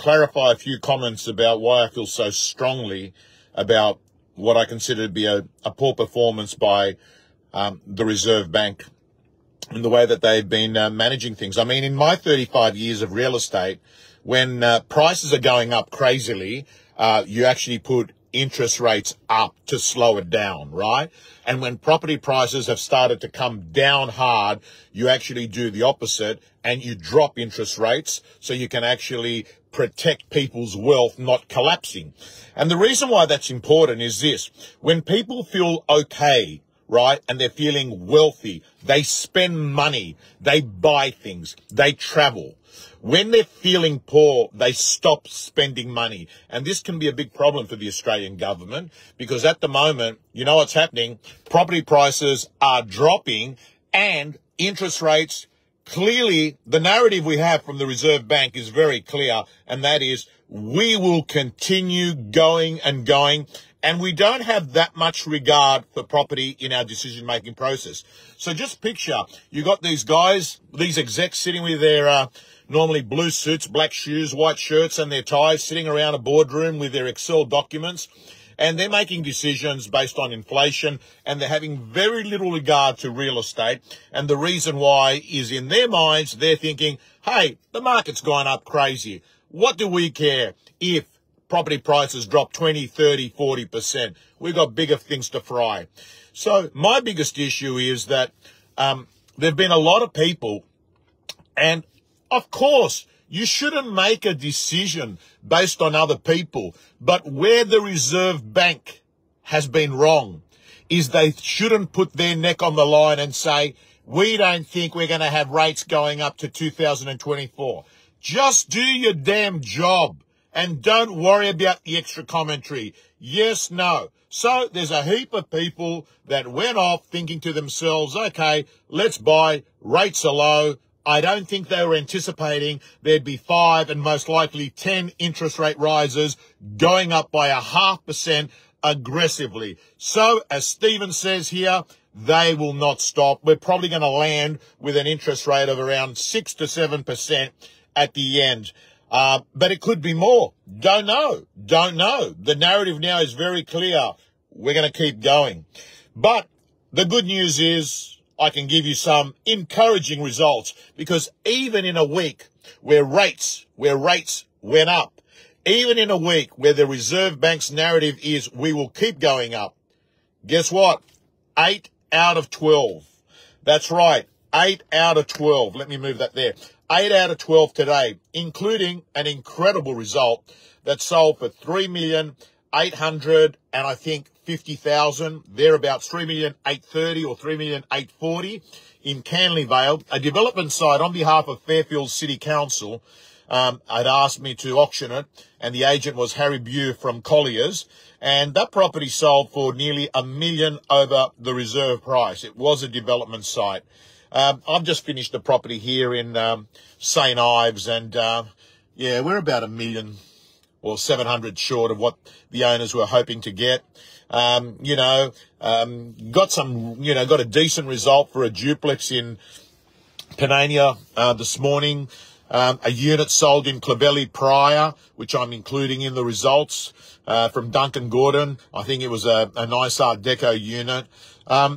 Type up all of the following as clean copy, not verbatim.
clarify a few comments about why I feel so strongly about what I consider to be a poor performance by the Reserve Bank in the way that they've been managing things. I mean, in my 35 years of real estate, when prices are going up crazily, you actually put interest rates up to slow it down, right? And when property prices have started to come down hard, you actually do the opposite and you drop interest rates so you can actually protect people's wealth not collapsing. And the reason why that's important is this: when people feel okay, right, and they're feeling wealthy, they spend money, they buy things, they travel. When they're feeling poor, they stop spending money. And this can be a big problem for the Australian government, because at the moment, you know what's happening? Property prices are dropping and interest rates. Clearly, the narrative we have from the Reserve Bank is very clear, and that is we will continue going and going. And we don't have that much regard for property in our decision-making process. So just picture, you got these guys, these execs sitting with their normally blue suits, black shoes, white shirts and their ties, sitting around a boardroom with their Excel documents, and they're making decisions based on inflation, and they're having very little regard to real estate. And the reason why is, in their minds, they're thinking, hey, the market's gone up crazy. What do we care if property prices drop 20, 30, 40%? We've got bigger things to fry. So my biggest issue is that there've been a lot of people, and of course, you shouldn't make a decision based on other people. But where the Reserve Bank has been wrong is they shouldn't put their neck on the line and say, we don't think we're going to have rates going up to 2024. Just do your damn job and don't worry about the extra commentary. Yes, no. So there's a heap of people that went off thinking to themselves, okay, let's buy, rates are low. I don't think they were anticipating there'd be 5 and most likely 10 interest rate rises going up by 0.5% aggressively. So, as Stephen says here, they will not stop. We're probably going to land with an interest rate of around 6 to 7% at the end. But it could be more. Don't know. The narrative now is very clear. We're going to keep going. But the good news is, I can give you some encouraging results, because even in a week where rates went up, even in a week where the Reserve Bank's narrative is we will keep going up, guess what? 8 out of 12. That's right. 8 out of 12. Let me move that there. 8 out of 12 today, including an incredible result that sold for 3,800,000 and I think 50,000, thereabouts, 3,830,000 or 3,840,000 in Canley Vale. A development site on behalf of Fairfield City Council had asked me to auction it, and the agent was Harry Bew from Collier's, and that property sold for nearly $1 million over the reserve price. It was a development site. I've just finished a property here in St. Ives, and yeah, we're about $1 million or 700 short of what the owners were hoping to get. Got a decent result for a duplex in Penania this morning. A unit sold in Clovelly Prior, which I'm including in the results, from Duncan Gordon. I think it was a nice Art Deco unit.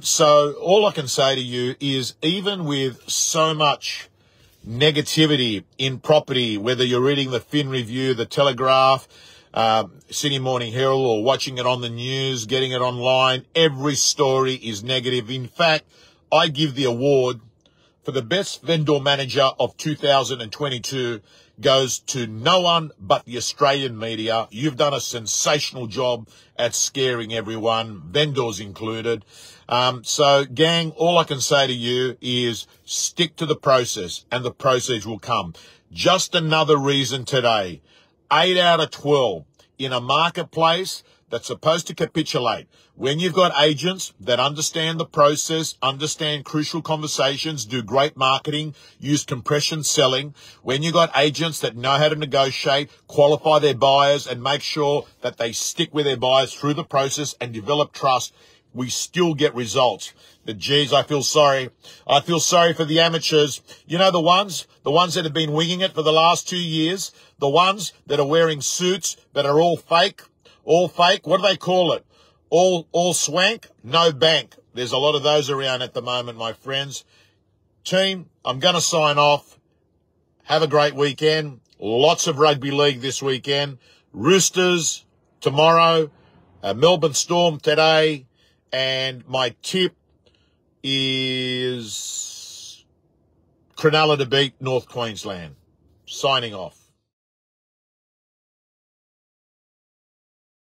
So all I can say to you is, even with so much negativity in property, whether you're reading the Fin Review, the Telegraph, Sydney Morning Herald, or watching it on the news, getting it online, every story is negative. In fact, I give the award for the best vendor manager of 2022 goes to no one but the Australian media. You've done a sensational job at scaring everyone, vendors included. So, gang, all I can say to you is stick to the process, and the process will come. Just another reason today, 8 out of 12 in a marketplace that's supposed to capitulate. When you've got agents that understand the process, understand crucial conversations, do great marketing, use compression selling, when you've got agents that know how to negotiate, qualify their buyers, and make sure that they stick with their buyers through the process and develop trust, we still get results. But geez, I feel sorry. I feel sorry for the amateurs. You know, the ones that have been winging it for the last 2 years, the ones that are wearing suits that are all fake. All fake. What do they call it? All swank, no bank. There's a lot of those around at the moment, my friends. Team, I'm going to sign off. Have a great weekend. Lots of rugby league this weekend. Roosters tomorrow. Melbourne Storm today. And my tip is Cronulla to beat North Queensland. Signing off.